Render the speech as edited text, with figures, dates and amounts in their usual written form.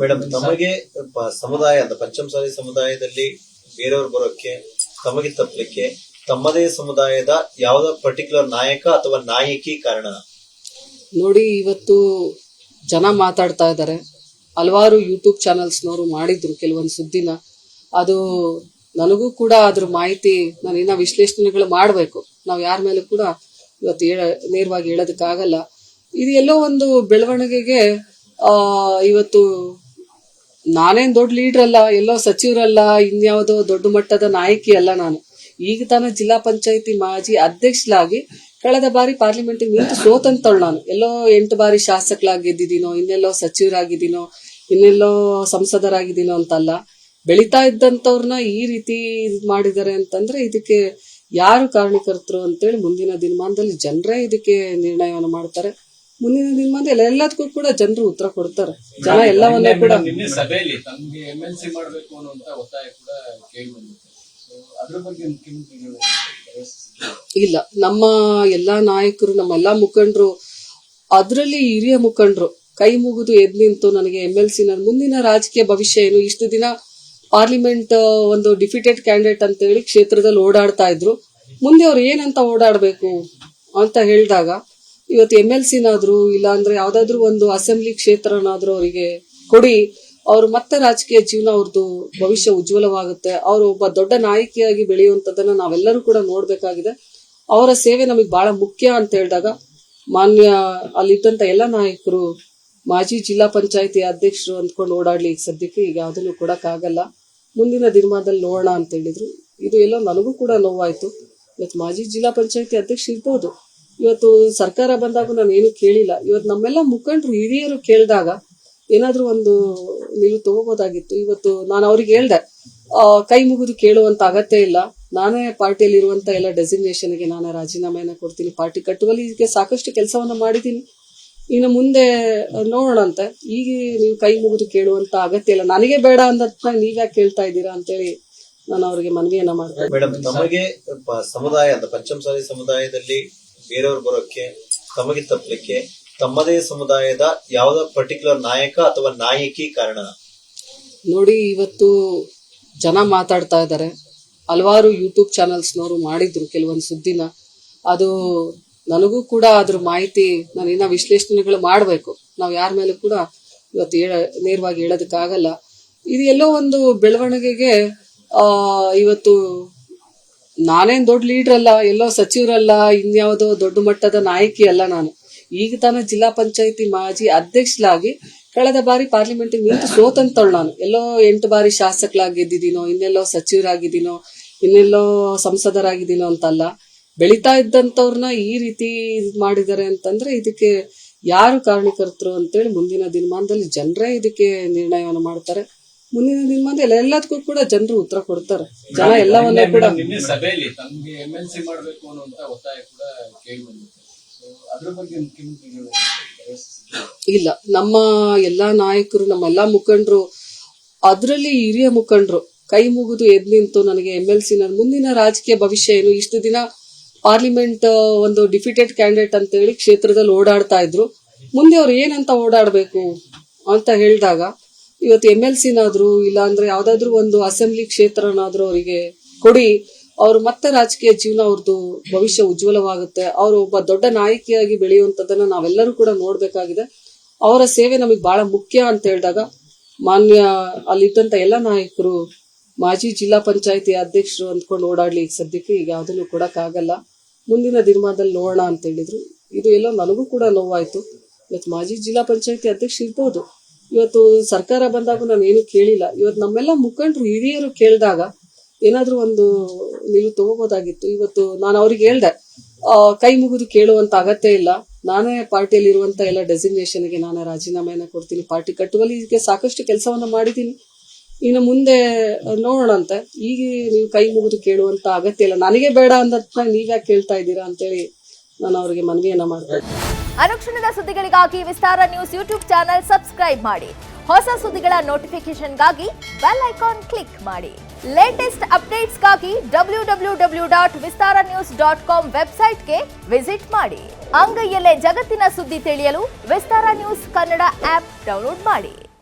Madam, ತಮಗೆ ಸಮುದಾಯ ಅಂತ ಪಂಚಮಸಾಲಿ ಸಮುದಾಯದಲ್ಲಿ ಬೇರೆಯವರು ಬರೋಕ್ಕೆ ತಮಗೆ ತಪ್ಪಲಿಕ್ಕೆ ತಮ್ಮದೇ ಸಮುದಾಯದ ಯಾವ್ದೋ ಪರ್ಟಿಕ್ಯುಲರ್ ನಾಯಕ ಅಥವಾ ನಾಯಕಿ ಕಾರಣ ನೋಡಿ. ಇವತ್ತು ಜನ ಮಾತಾಡ್ತಾ ಇದ್ದಾರೆ, ಹಲವಾರು ಯೂಟ್ಯೂಬ್ ಚಾನಲ್ಸ್ನವರು ಮಾಡಿದ್ರು ಕೆಲವೊಂದು ಸುದ್ದಿನ. ಅದು ನನಗೂ ಕೂಡ ಅದ್ರ ಮಾಹಿತಿ ನಾನಿನ್ನ ವಿಶ್ಲೇಷಣೆಗಳು ಮಾಡಬೇಕು. ನಾವು ಯಾರ ಮೇಲೂ ಕೂಡ ಇವತ್ತು ನೇರವಾಗಿ ಹೇಳೋದಕ್ಕಾಗಲ್ಲ. ಇದು ಎಲ್ಲೋ ಒಂದು ಬೆಳವಣಿಗೆಗೆ ಇವತ್ತು ನಾನೇನ್ ದೊಡ್ಡ ಲೀಡರ್ ಅಲ್ಲ, ಎಲ್ಲೋ ಸಚಿವರಲ್ಲ, ಇನ್ಯಾವುದೋ ದೊಡ್ಡ ಮಟ್ಟದ ನಾಯಕಿ ಅಲ್ಲ. ನಾನು ಈಗ ತಾನೇ ಜಿಲ್ಲಾ ಪಂಚಾಯತಿ ಮಾಜಿ ಅಧ್ಯಕ್ಷಲಾಗಿ ಕಳೆದ ಬಾರಿ ಪಾರ್ಲಿಮೆಂಟ್ ನಿಂತು ಸೋತಂತವಳು. ನಾನು ಎಲ್ಲೋ 8 ಬಾರಿ ಶಾಸಕರಾಗಿ ಗೆದ್ದಿದ್ದೀನೋ, ಇನ್ನೆಲ್ಲೋ ಸಚಿವರಾಗಿದ್ದೀನೋ, ಇನ್ನೆಲ್ಲೋ ಸಂಸದರಾಗಿದ್ದೀನೋ ಅಂತಲ್ಲ. ಬೆಳೀತಾ ಇದ್ದಂಥವ್ರನ್ನ ಈ ರೀತಿ ಮಾಡಿದ್ದಾರೆ ಅಂತಂದ್ರೆ ಇದಕ್ಕೆ ಯಾರು ಕಾರಣಕರ್ತರು ಅಂತೇಳಿ ಮುಂದಿನ ದಿನಮಾನದಲ್ಲಿ ಜನರೇ ಇದಕ್ಕೆ ನಿರ್ಣಯವನ್ನು ಮಾಡ್ತಾರೆ. ಮುಂದಿನ ದಿನಮಾನದಲ್ಲಿ ಎಲ್ಲದಕ್ಕೂ ಕೂಡ ಜನರು ಉತ್ತರ ಕೊಡ್ತಾರೆ. ಜನ ಎಲ್ಲವನ್ನ ಕೂಡ ಸಭೆಯಲ್ಲಿ ತಮಗೆ MLC ಮಾಡಬೇಕು ಅನ್ನುವಂತ ಒತ್ತಾಯ ಕೂಡ ಕೇಳಿ ಬಂದಿದೆ. ಅದ್ರ ಬಗ್ಗೆ ಮುಖ್ಯಮಂತ್ರಿಗಳು ಇಲ್ಲ, ನಮ್ಮ ಎಲ್ಲಾ ನಾಯಕರು, ನಮ್ಮ ಎಲ್ಲಾ ಮುಖಂಡರು, ಅದರಲ್ಲಿ ಹಿರಿಯ ಮುಖಂಡರು ಕೈ ಮುಗಿದು ಎದ್ ನಿಂತು ನನಗೆ MLC ನನ್ನ ಮುಂದಿನ ರಾಜಕೀಯ ಭವಿಷ್ಯ ಏನು, ಇಷ್ಟು ದಿನ ಪಾರ್ಲಿಮೆಂಟ್ ಒಂದು ಡಿಫಿಟೆಡ್ ಕ್ಯಾಂಡಿಡೇಟ್ ಅಂತ ಹೇಳಿ ಕ್ಷೇತ್ರದಲ್ಲಿ ಓಡಾಡ್ತಾ ಇದ್ರು, ಮುಂದೆ ಅವ್ರು ಏನಂತ ಓಡಾಡ್ಬೇಕು ಅಂತ ಹೇಳಿದಾಗ ಇವತ್ತು MLCನಾದ್ರು ಇಲ್ಲ ಅಂದ್ರೆ ಯಾವ್ದಾದ್ರು ಒಂದು ಅಸೆಂಬ್ಲಿ ಕ್ಷೇತ್ರನಾದ್ರೂ ಅವರಿಗೆ ಕೊಡಿ, ಅವ್ರು ಮತ್ತೆ ರಾಜಕೀಯ ಜೀವನ, ಅವ್ರದ್ದು ಭವಿಷ್ಯ ಉಜ್ವಲವಾಗುತ್ತೆ. ಅವರು ಒಬ್ಬ ದೊಡ್ಡ ನಾಯಕಿಯಾಗಿ ಬೆಳೆಯುವಂಥದ್ದನ್ನ ನಾವೆಲ್ಲರೂ ಕೂಡ ನೋಡ್ಬೇಕಾಗಿದೆ. ಅವರ ಸೇವೆ ನಮಗೆ ಬಹಳ ಮುಖ್ಯ ಅಂತ ಹೇಳಿದಾಗ ಮಾನ್ಯ ಅಲ್ಲಿದ್ದಂತ ಎಲ್ಲ ನಾಯಕರು ಮಾಜಿ ಜಿಲ್ಲಾ ಪಂಚಾಯತಿ ಅಧ್ಯಕ್ಷರು ಅಂದ್ಕೊಂಡು ಓಡಾಡ್ಲಿ ಈಗ ಸದ್ಯಕ್ಕೆ ಈಗ ಯಾವುದನ್ನು ಕೊಡಕ್ಕಾಗಲ್ಲ. ಮುಂದಿನ ದಿನಮಾನದಲ್ಲಿ ನೋಡೋಣ ಅಂತ ಹೇಳಿದ್ರು. ಇದು ಎಲ್ಲೋ ನನಗೂ ಕೂಡ ನೋವಾಯ್ತು. ಇವತ್ತು ಮಾಜಿ ಜಿಲ್ಲಾ ಪಂಚಾಯತಿ ಅಧ್ಯಕ್ಷ ಇರ್ಬೋದು, ಇವತ್ತು ಸರ್ಕಾರ ಬಂದಾಗ ನಾನು ಏನು ಕೇಳಿಲ್ಲ. ಇವತ್ತು ನಮ್ಮೆಲ್ಲ ಮುಖಂಡರು ಹಿರಿಯರು ಕೇಳಿದಾಗ ಏನಾದ್ರೂ ಒಂದು ನಿಲುವು ತಗೋಬೋದಾಗಿತ್ತು. ಇವತ್ತು ನಾನು ಅವ್ರಿಗೆ ಹೇಳ್ದೆ, ಕೈ ಮುಗಿದು ಕೇಳುವಂತ ಅಗತ್ಯ ಇಲ್ಲ, ನಾನೇ ಪಾರ್ಟಿಯಲ್ಲಿ ಇರುವಂತ ಎಲ್ಲ ಡೆಸಿಗ್ನೇಷನ್ಗೆ ನಾನೇ ರಾಜೀನಾಮೆಯನ್ನ ಕೊಡ್ತೀನಿ, ಪಾರ್ಟಿ ಕಟ್ಟುವಲ್ಲಿ ಇದಕ್ಕೆ ಸಾಕಷ್ಟು ಕೆಲಸವನ್ನ ಮಾಡಿದ್ದೀನಿ, ಇನ್ನು ಮುಂದೆ ನೋಡೋಣಂತೆ. ಈಗ ನೀವು ಕೈ ಮುಗಿದು ಕೇಳುವಂತ ಅಗತ್ಯ ಇಲ್ಲ, ನನಗೆ ಬೇಡ ಅಂದ ನೀವ್ಯಾಕೆ ಕೇಳ್ತಾ ಇದ್ದೀರಾ ಅಂತೇಳಿ ನಾನು ಅವ್ರಿಗೆ ಮನವಿಯನ್ನ ಮಾಡ್ತೇನೆ. ಮೇಡಮ್, ತಮಗೆ ಸಮುದಾಯ ಅಂತ ಪಂಚಮಸಾಲಿ ಸಮುದಾಯದಲ್ಲಿ ಬೇರೆಯವರು ಬರೋಕ್ಕೆ ತಮಗೆ ತಪ್ಪಲಿಕ್ಕೆ ತಮ್ಮದೇ ಸಮುದಾಯದ ಯಾವ್ದೋ ಪರ್ಟಿಕ್ಯುಲರ್ ನಾಯಕ ಅಥವಾ ನಾಯಕಿ ಕಾರಣ ನೋಡಿ. ಇವತ್ತು ಜನ ಮಾತಾಡ್ತಾ ಇದ್ದಾರೆ, ಹಲವಾರು ಯೂಟ್ಯೂಬ್ ಚಾನಲ್ಸ್ನವರು ಮಾಡಿದ್ರು ಕೆಲವೊಂದು ಸುದ್ದಿನ. ಅದು ನನಗೂ ಕೂಡ ಅದ್ರ ಮಾಹಿತಿ ನಾನಿನ್ನ ವಿಶ್ಲೇಷಣೆಗಳು ಮಾಡಬೇಕು. ನಾವು ಯಾರ ಮೇಲೂ ಕೂಡ ಇವತ್ತು ನೇರವಾಗಿ ಹೇಳೋದಕ್ಕಾಗಲ್ಲ. ಇದು ಎಲ್ಲೋ ಒಂದು ಬೆಳವಣಿಗೆಗೆ ಇವತ್ತು ನಾನೇನ್ ದೊಡ್ಡ ಲೀಡರ್ ಅಲ್ಲ, ಎಲ್ಲೋ ಸಚಿವರಲ್ಲ, ಇನ್ಯಾವುದೋ ದೊಡ್ಡ ಮಟ್ಟದ ನಾಯಕಿ ಅಲ್ಲ. ನಾನು ಈಗ ತಾನೇ ಜಿಲ್ಲಾ ಪಂಚಾಯತಿ ಮಾಜಿ ಅಧ್ಯಕ್ಷಲಾಗಿ ಕಳೆದ ಬಾರಿ ಪಾರ್ಲಿಮೆಂಟ್ ನಿಂತು ಸೋತಂತವಳು. ನಾನು ಎಲ್ಲೋ 8 ಬಾರಿ ಶಾಸಕರಾಗಿ ಗೆದ್ದಿದ್ದೀನೋ, ಇನ್ನೆಲ್ಲೋ ಸಚಿವರಾಗಿದ್ದೀನೋ, ಇನ್ನೆಲ್ಲೋ ಸಂಸದರಾಗಿದ್ದೀನೋ ಅಂತಲ್ಲ. ಬೆಳೀತಾ ಇದ್ದಂಥವ್ರನ್ನ ಈ ರೀತಿ ಮಾಡಿದ್ದಾರೆ ಅಂತಂದ್ರೆ ಇದಕ್ಕೆ ಯಾರು ಕಾರಣಕರ್ತರು ಅಂತೇಳಿ ಮುಂದಿನ ದಿನಮಾನದಲ್ಲಿ ಜನರೇ ಇದಕ್ಕೆ ನಿರ್ಣಯವನ್ನು ಮಾಡ್ತಾರೆ. ಮುಂದಿನ ದಿನಮಾನದಲ್ಲಿ ಎಲ್ಲದಕ್ಕೂ ಕೂಡ ಜನರು ಉತ್ತರ ಕೊಡ್ತಾರೆ. ಜನ ಎಲ್ಲವನ್ನ ಕೂಡ ಸಭೆಯಲ್ಲಿ ತಮಗೆ MLC ಮಾಡಬೇಕು ಅನ್ನುವಂತ ಒತ್ತಾಯ ಕೂಡ ಕೇಳಿ ಬಂದಿದೆ. ಅದ್ರ ಬಗ್ಗೆ ಮುಖ್ಯಮಂತ್ರಿಗಳು ಇಲ್ಲ, ನಮ್ಮ ಎಲ್ಲಾ ನಾಯಕರು, ನಮ್ಮ ಎಲ್ಲಾ ಮುಖಂಡರು, ಅದರಲ್ಲಿ ಹಿರಿಯ ಮುಖಂಡರು ಕೈ ಮುಗಿದು ಎದ್ ನಿಂತು ನನಗೆ MLC ನನ್ನ ಮುಂದಿನ ರಾಜಕೀಯ ಭವಿಷ್ಯ ಏನು, ಇಷ್ಟು ದಿನ ಪಾರ್ಲಿಮೆಂಟ್ ಒಂದು ಡಿಫಿಟೆಡ್ ಕ್ಯಾಂಡಿಡೇಟ್ ಅಂತ ಹೇಳಿ ಕ್ಷೇತ್ರದಲ್ಲಿ ಓಡಾಡ್ತಾ ಇದ್ರು, ಮುಂದೆ ಅವ್ರು ಏನಂತ ಓಡಾಡ್ಬೇಕು ಅಂತ ಹೇಳಿದಾಗ ಇವತ್ತು MLCನಾದ್ರು ಇಲ್ಲ ಅಂದ್ರೆ ಯಾವ್ದಾದ್ರು ಒಂದು ಅಸೆಂಬ್ಲಿ ಕ್ಷೇತ್ರನಾದ್ರೂ ಅವರಿಗೆ ಕೊಡಿ, ಅವ್ರು ಮತ್ತೆ ರಾಜಕೀಯ ಜೀವನ, ಅವ್ರದ್ದು ಭವಿಷ್ಯ ಉಜ್ವಲವಾಗುತ್ತೆ. ಅವರು ಒಬ್ಬ ದೊಡ್ಡ ನಾಯಕಿಯಾಗಿ ಬೆಳೆಯುವಂಥದ್ದನ್ನ ನಾವೆಲ್ಲರೂ ಕೂಡ ನೋಡ್ಬೇಕಾಗಿದೆ. ಅವರ ಸೇವೆ ನಮಗೆ ಬಹಳ ಮುಖ್ಯ ಅಂತ ಹೇಳಿದಾಗ ಮಾನ್ಯ ಅಲ್ಲಿದ್ದಂತ ಎಲ್ಲ ನಾಯಕರು ಮಾಜಿ ಜಿಲ್ಲಾ ಪಂಚಾಯತಿ ಅಧ್ಯಕ್ಷರು ಅಂದ್ಕೊಂಡು ಓಡಾಡ್ಲಿ ಈಗ ಸದ್ಯಕ್ಕೆ ಈಗ ಯಾವುದನ್ನು ಕೊಡಕ್ಕಾಗಲ್ಲ. ಮುಂದಿನ ದಿನಮಾನದಲ್ಲಿ ನೋಡೋಣ ಅಂತ ಹೇಳಿದ್ರು. ಇದು ಎಲ್ಲೋ ನನಗೂ ಕೂಡ ನೋವಾಯ್ತು. ಇವತ್ತು ಮಾಜಿ ಜಿಲ್ಲಾ ಪಂಚಾಯತಿ ಅಧ್ಯಕ್ಷ ಇರ್ಬೋದು, ಇವತ್ತು ಸರ್ಕಾರ ಬಂದಾಗ ನಾನು ಏನು ಕೇಳಿಲ್ಲ. ಇವತ್ತು ನಮ್ಮೆಲ್ಲ ಮುಖಂಡರು ಹಿರಿಯರು ಕೇಳಿದಾಗ ಏನಾದ್ರೂ ಒಂದು ನಿಲುವು ತಗೋಬೋದಾಗಿತ್ತು. ಇವತ್ತು ನಾನು ಅವ್ರಿಗೆ ಹೇಳ್ದೆ, ಕೈ ಮುಗಿದು ಕೇಳುವಂತ ಅಗತ್ಯ ಇಲ್ಲ, ನಾನೇ ಪಾರ್ಟಿಯಲ್ಲಿ ಇರುವಂತ ಎಲ್ಲ ಡೆಸಿಗ್ನೇಷನ್ಗೆ ನಾನೇ ರಾಜೀನಾಮೆಯನ್ನ ಕೊಡ್ತೀನಿ, ಪಾರ್ಟಿ ಕಟ್ಟುವಲ್ಲಿ ಇದಕ್ಕೆ ಸಾಕಷ್ಟು ಕೆಲಸವನ್ನ ಮಾಡಿದ್ದೀನಿ, ಇನ್ನು ಮುಂದೆ ನೋಡೋಣಂತೆ. ಈಗ ನೀವು ಕೈ ಮುಗಿದು ಕೇಳುವಂತ ಅಗತ್ಯ ಇಲ್ಲ, ನನಗೆ ಬೇಡ ಅಂದ ನೀವ್ಯಾಕೆ ಕೇಳ್ತಾ ಇದ್ದೀರಾ ಅಂತೇಳಿ ನಾನು ಅವ್ರಿಗೆ ಮನವಿಯನ್ನ ಮಾಡ್ತೇನೆ. ಅನುಕ್ಷಣದ ಸುದ್ದಿಗಳಿಗಾಗಿ ವಿಸ್ತಾರ ನ್ಯೂಸ್ ಯೂಟ್ಯೂಬ್ ಚಾನೆಲ್ ಸಬ್ಸ್ಕ್ರೈಬ್ ಮಾಡಿ. ಹೊಸ ಸುದ್ದಿಗಳ ನೋಟಿಫಿಕೇಶನ್ಗಾಗಿ ಬೆಲ್ ಐಕಾನ್ ಕ್ಲಿಕ್ ಮಾಡಿ. ಲೇಟೆಸ್ಟ್ ಅಪ್ಡೇಟ್ಸ್ಗಾಗಿ www.vistaranews.com ವೆಬ್ಸೈಟ್ಗೆ ವಿಸಿಟ್ ಮಾಡಿ. ಅಂಗೈಯಲ್ಲೇ ಜಗತ್ತಿನ ಸುದ್ದಿ ತಿಳಿಯಲು ವಿಸ್ತಾರ ನ್ಯೂಸ್ ಕನ್ನಡ ಆಪ್ ಡೌನ್ಲೋಡ್ ಮಾಡಿ.